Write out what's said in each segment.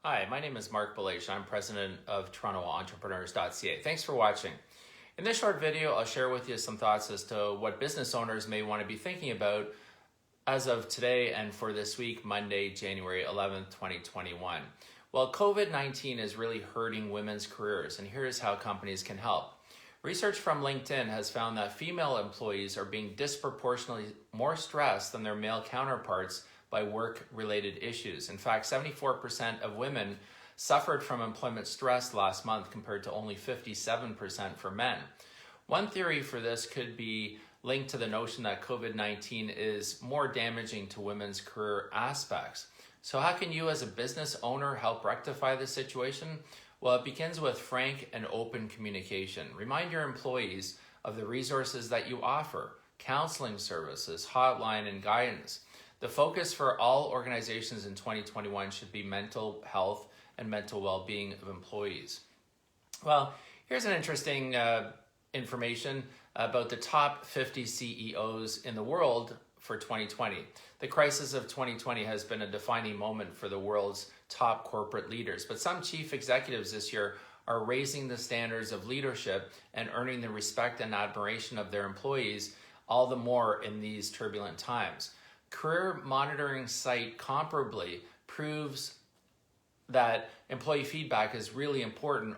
Hi, my name is Marc Belaiche. I'm president of TorontoEntrepreneurs.ca. Thanks for watching. In this short video, I'll share with you some thoughts as to what business owners may want to be thinking about as of today and for this week, Monday, January 11th, 2021. Well, COVID-19 is really hurting women's careers, and here's how companies can help. Research from LinkedIn has found that female employees are being disproportionately more stressed than their male counterparts by work-related issues. In fact, 74% of women suffered from employment stress last month compared to only 57% for men. One theory for this could be linked to the notion that COVID-19 is more damaging to women's career aspects. So how can you as a business owner help rectify this situation? Well, it begins with frank and open communication. Remind your employees of the resources that you offer, counseling services, hotline, and guidance. The focus for all organizations in 2021 should be mental health and mental well-being of employees. Well, here's an interesting information about the top 50 CEOs in the world for 2020. The crisis of 2020 has been a defining moment for the world's top corporate leaders, but some chief executives this year are raising the standards of leadership and earning the respect and admiration of their employees all the more in these turbulent times. Career monitoring site Comparably proves that employee feedback is really important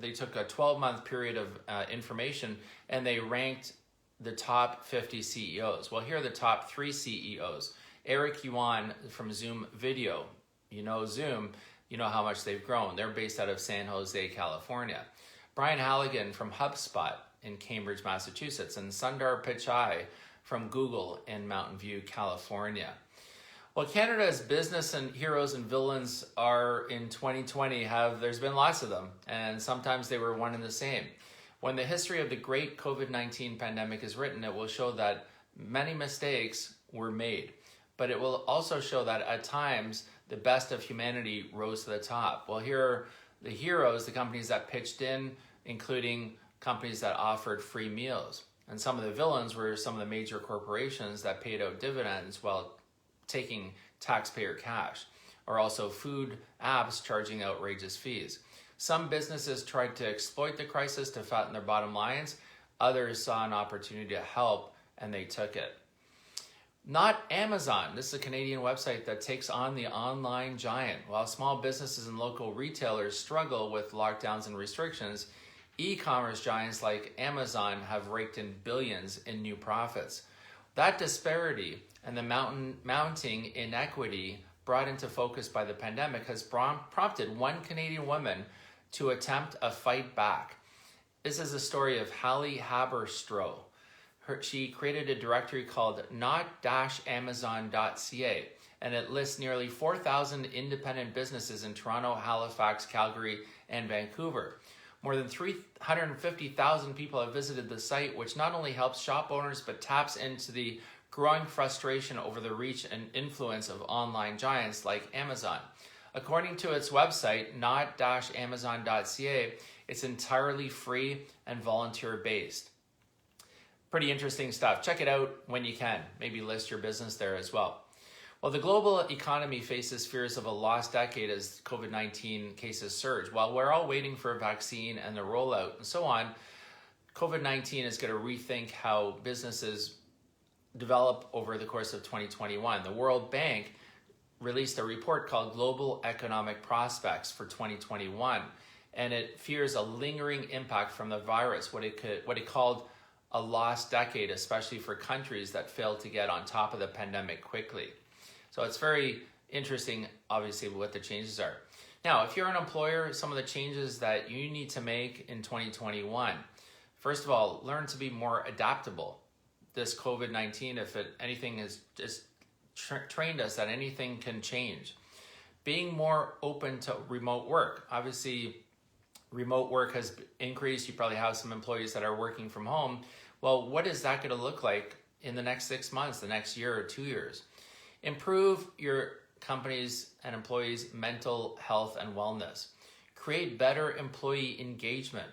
they took a 12-month period of information and they ranked the top 50 CEOs. Well, here are the top 3 CEOs. Eric Yuan from Zoom Video. You know Zoom, you know how much they've grown. They're based out of San Jose, California. Brian Halligan from HubSpot in Cambridge, Massachusetts, and Sundar Pichai from Google in Mountain View, California. Well, Canada's business and heroes and villains are in 2020 there's been lots of them, and sometimes they were one and the same. When the history of the great COVID-19 pandemic is written, it will show that many mistakes were made, but it will also show that at times the best of humanity rose to the top. Well, here are the heroes, the companies that pitched in, including companies that offered free meals. And some of the villains were some of the major corporations that paid out dividends while taking taxpayer cash, or also food apps charging outrageous fees. Some businesses tried to exploit the crisis to fatten their bottom lines. Others saw an opportunity to help and they took it. Not Amazon. This is a Canadian website that takes on the online giant. While small businesses and local retailers struggle with lockdowns and restrictions, e-commerce giants like Amazon have raked in billions in new profits. That disparity and the mounting inequity brought into focus by the pandemic has prompted one Canadian woman to attempt a fight back. This is the story of Hallie Haberstroh. She created a directory called not-amazon.ca, and it lists nearly 4,000 independent businesses in Toronto, Halifax, Calgary, and Vancouver. More than 350,000 people have visited the site, which not only helps shop owners, but taps into the growing frustration over the reach and influence of online giants like Amazon. According to its website, not-amazon.ca, it's entirely free and volunteer-based. Pretty interesting stuff. Check it out when you can. Maybe list your business there as well. Well, the global economy faces fears of a lost decade as COVID-19 cases surge. While we're all waiting for a vaccine and the rollout and so on, COVID-19 is going to rethink how businesses develop over the course of 2021. The World Bank released a report called Global Economic Prospects for 2021, and it fears a lingering impact from the virus, what it called a lost decade, especially for countries that failed to get on top of the pandemic quickly. So it's very interesting, obviously, what the changes are. Now, if you're an employer, some of the changes that you need to make in 2021, first of all, learn to be more adaptable. This COVID-19, if anything has just trained us that anything can change. Being more open to remote work. Obviously, remote work has increased. You probably have some employees that are working from home. Well, what is that going to look like in the next 6 months, the next year or 2 years? Improve your company's and employees' mental health and wellness. Create better employee engagement.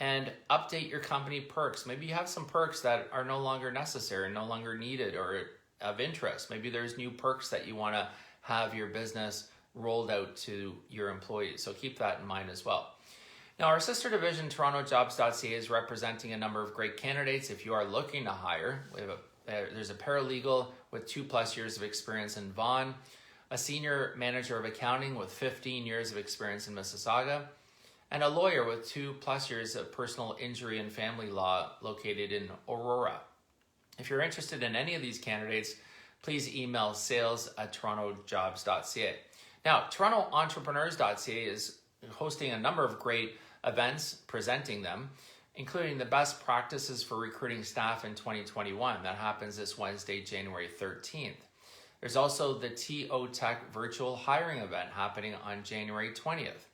And update your company perks. Maybe you have some perks that are no longer necessary, no longer needed or of interest. Maybe there's new perks that you want to have your business rolled out to your employees. So keep that in mind as well. Now, our sister division, TorontoJobs.ca, is representing a number of great candidates. If you are looking to hire, there's a paralegal with 2+ years of experience in Vaughan, a senior manager of accounting with 15 years of experience in Mississauga, and a lawyer with 2+ years of personal injury and family law located in Aurora. If you're interested in any of these candidates, please email sales@TorontoJobs.ca. Now, TorontoEntrepreneurs.ca is hosting a number of great events, presenting them, including the best practices for recruiting staff in 2021. That happens this Wednesday, January 13th. There's also the TO Tech virtual hiring event happening on January 20th,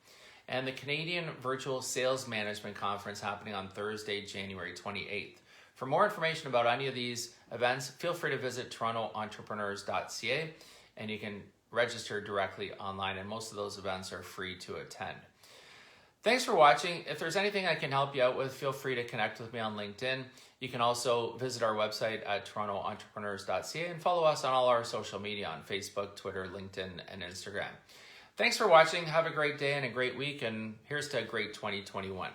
and the Canadian Virtual Sales Management Conference happening on Thursday, January 28th. For more information about any of these events, feel free to visit TorontoEntrepreneurs.ca, and you can register directly online, and most of those events are free to attend. Thanks for watching. If there's anything I can help you out with, feel free to connect with me on LinkedIn. You can also visit our website at TorontoEntrepreneurs.ca and follow us on all our social media on Facebook, Twitter, LinkedIn, and Instagram. Thanks for watching. Have a great day and a great week, and here's to a great 2021.